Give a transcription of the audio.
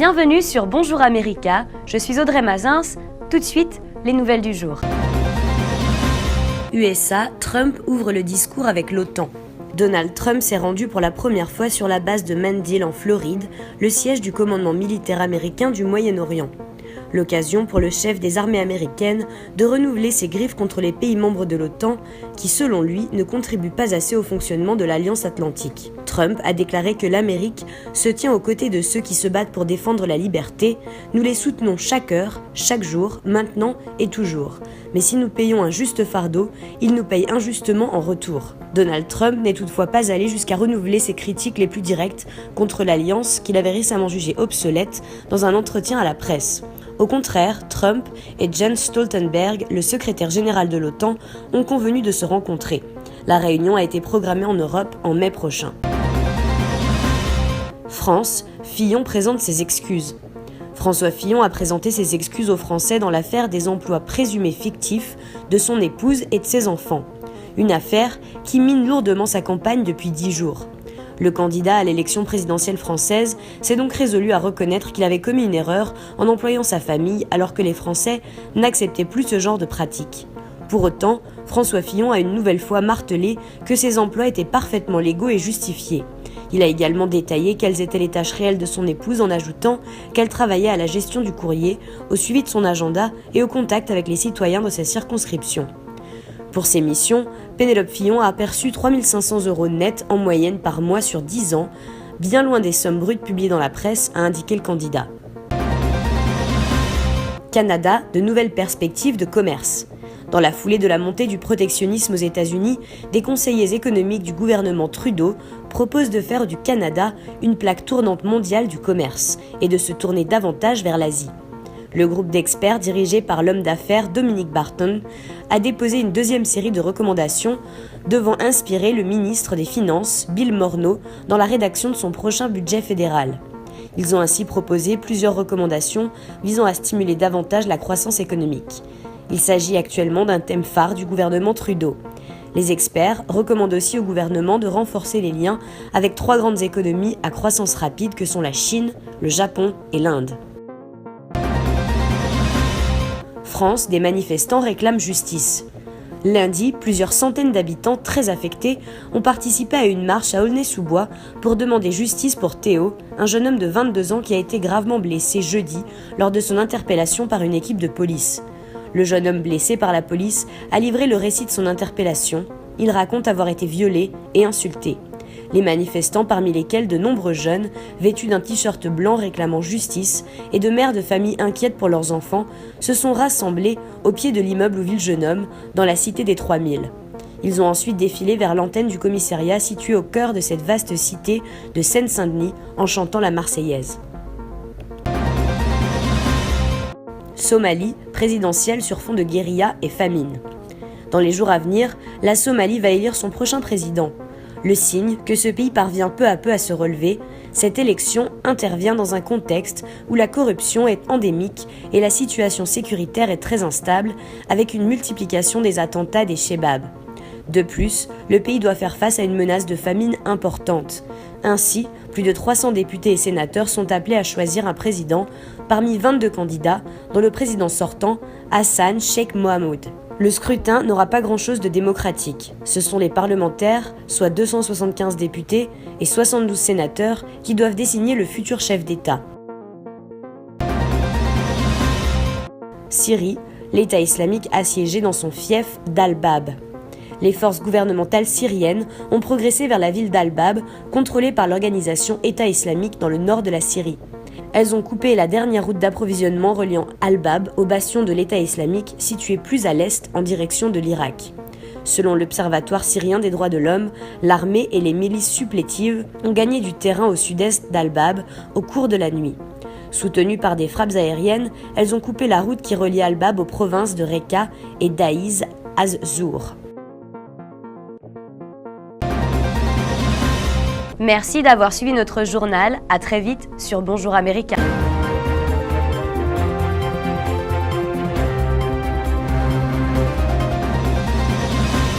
Bienvenue sur Bonjour America, je suis Audrey Mazins. Tout de suite, les nouvelles du jour. USA, Trump ouvre le discours avec l'OTAN. Donald Trump s'est rendu pour la première fois sur la base de Mendil en Floride, le siège du commandement militaire américain du Moyen-Orient. L'occasion pour le chef des armées américaines de renouveler ses griffes contre les pays membres de l'OTAN qui, selon lui, ne contribuent pas assez au fonctionnement de l'Alliance Atlantique. Trump a déclaré que l'Amérique se tient aux côtés de ceux qui se battent pour défendre la liberté. Nous les soutenons chaque heure, chaque jour, maintenant et toujours. Mais si nous payons un juste fardeau, ils nous payent injustement en retour. Donald Trump n'est toutefois pas allé jusqu'à renouveler ses critiques les plus directes contre l'Alliance qu'il avait récemment jugée obsolète dans un entretien à la presse. Au contraire, Trump et Jens Stoltenberg, le secrétaire général de l'OTAN, ont convenu de se rencontrer. La réunion a été programmée en Europe en mai prochain. France, Fillon présente ses excuses. François Fillon a présenté ses excuses aux Français dans l'affaire des emplois présumés fictifs de son épouse et de ses enfants. Une affaire qui mine lourdement sa campagne depuis 10 jours. Le candidat à l'élection présidentielle française s'est donc résolu à reconnaître qu'il avait commis une erreur en employant sa famille alors que les Français n'acceptaient plus ce genre de pratique. Pour autant, François Fillon a une nouvelle fois martelé que ces emplois étaient parfaitement légaux et justifiés. Il a également détaillé quelles étaient les tâches réelles de son épouse en ajoutant qu'elle travaillait à la gestion du courrier, au suivi de son agenda et au contact avec les citoyens de sa circonscription. Pour ses missions, Pénélope Fillon a perçu 3 500 € net en moyenne par mois sur 10 ans, bien loin des sommes brutes publiées dans la presse, a indiqué le candidat. Canada, de nouvelles perspectives de commerce. Dans la foulée de la montée du protectionnisme aux États-Unis, des conseillers économiques du gouvernement Trudeau proposent de faire du Canada une plaque tournante mondiale du commerce et de se tourner davantage vers l'Asie. Le groupe d'experts dirigé par l'homme d'affaires Dominic Barton a déposé une deuxième série de recommandations devant inspirer le ministre des Finances, Bill Morneau, dans la rédaction de son prochain budget fédéral. Ils ont ainsi proposé plusieurs recommandations visant à stimuler davantage la croissance économique. Il s'agit actuellement d'un thème phare du gouvernement Trudeau. Les experts recommandent aussi au gouvernement de renforcer les liens avec 3 grandes économies à croissance rapide que sont la Chine, le Japon et l'Inde. France, des manifestants réclament justice. Lundi, plusieurs centaines d'habitants très affectés ont participé à une marche à Aulnay-sous-Bois pour demander justice pour Théo, un jeune homme de 22 ans qui a été gravement blessé jeudi lors de son interpellation par une équipe de police. Le jeune homme blessé par la police a livré le récit de son interpellation. Il raconte avoir été violé et insulté. Les manifestants, parmi lesquels de nombreux jeunes, vêtus d'un t-shirt blanc réclamant justice, et de mères de familles inquiètes pour leurs enfants, se sont rassemblés au pied de l'immeuble où vit le jeune homme, dans la cité des 3000. Ils ont ensuite défilé vers l'antenne du commissariat situé au cœur de cette vaste cité de Seine-Saint-Denis en chantant la Marseillaise. Somalie, présidentielle sur fond de guérilla et famine. Dans les jours à venir, la Somalie va élire son prochain président. Le signe que ce pays parvient peu à peu à se relever, cette élection intervient dans un contexte où la corruption est endémique et la situation sécuritaire est très instable, avec une multiplication des attentats des Chebab. De plus, le pays doit faire face à une menace de famine importante. Ainsi, plus de 300 députés et sénateurs sont appelés à choisir un président parmi 22 candidats, dont le président sortant, Hassan Sheikh Mohamud. Le scrutin n'aura pas grand-chose de démocratique. Ce sont les parlementaires, soit 275 députés et 72 sénateurs, qui doivent désigner le futur chef d'État. Syrie, l'État islamique assiégé dans son fief d'Al-Bab. Les forces gouvernementales syriennes ont progressé vers la ville d'Al-Bab, contrôlée par l'organisation État islamique dans le nord de la Syrie. Elles ont coupé la dernière route d'approvisionnement reliant Al-Bab au bastion de l'État islamique situé plus à l'est en direction de l'Irak. Selon l'Observatoire syrien des droits de l'homme, l'armée et les milices supplétives ont gagné du terrain au sud-est d'Al-Bab au cours de la nuit. Soutenues par des frappes aériennes, elles ont coupé la route qui reliait Al-Bab aux provinces de Raqqa et d'Aïz az-Zour. Merci d'avoir suivi notre journal. À très vite sur Bonjour America.